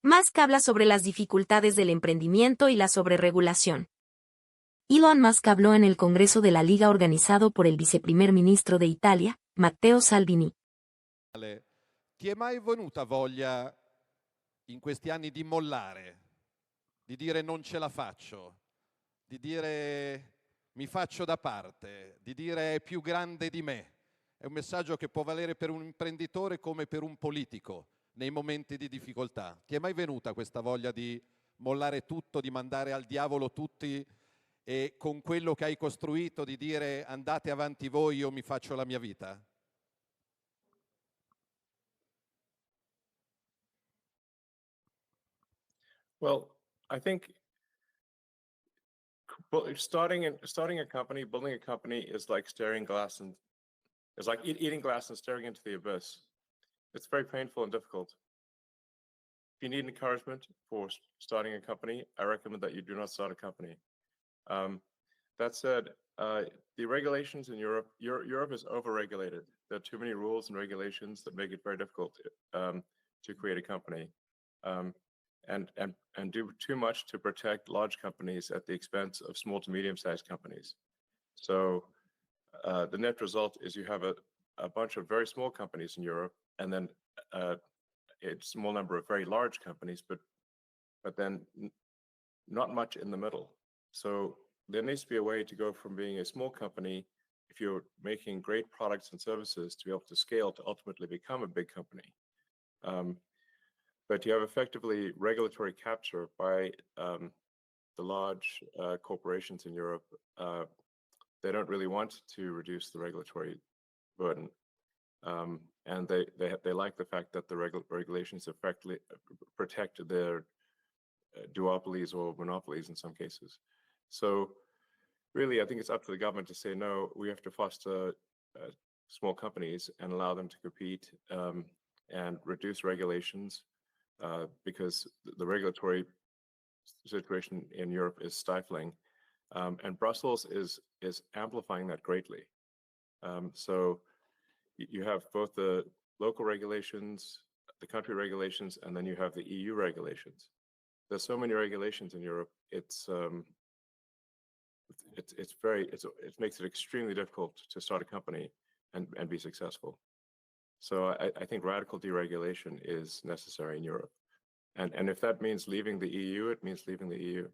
Musk habla sobre las dificultades del emprendimiento y la sobrerregulación. Elon Musk habló en el Congreso de la Liga organizado por el Viceprimer Ministro de Italia, Matteo Salvini. Ti è mai venuta voglia in questi anni di mollare, di dire non ce la faccio, di dire mi faccio da parte, di dire è più grande di me? È un messaggio che può valere per un imprenditore come per un politico nei momenti di difficoltà. Ti è mai venuta questa voglia di mollare tutto, di mandare al diavolo tutti e con quello che hai costruito di dire andate avanti voi, io mi faccio la mia vita? Well, I think starting a company, building a company is like staring glass and it's like eating glass and staring into the abyss. It's very painful and difficult. If you need encouragement for starting a company, I recommend that you do not start a company. That said, the regulations in Europe is overregulated. There are too many rules and regulations that make it very difficult to create a company, and do too much to protect large companies at the expense of small to medium-sized companies. So the net result is you have a bunch of very small companies in Europe, and then a small number of very large companies, but then not much in the middle. So there needs to be a way to go from being a small company, if you're making great products and services, to be able to scale to ultimately become a big company. But you have effectively regulatory capture by the large corporations in Europe. They don't really want to reduce the regulatory burden, and they like the fact that the regulations effectively protect their duopolies or monopolies in some cases. So really, I think it's up to the government to say, no, we have to foster small companies and allow them to compete and reduce regulations because the regulatory situation in Europe is stifling. And Brussels is amplifying that greatly. So you have both the local regulations, the country regulations, and then you have the EU regulations. There's so many regulations in Europe. It makes it extremely difficult to start a company and be successful. So I think radical deregulation is necessary in Europe. And if that means leaving the EU, it means leaving the EU.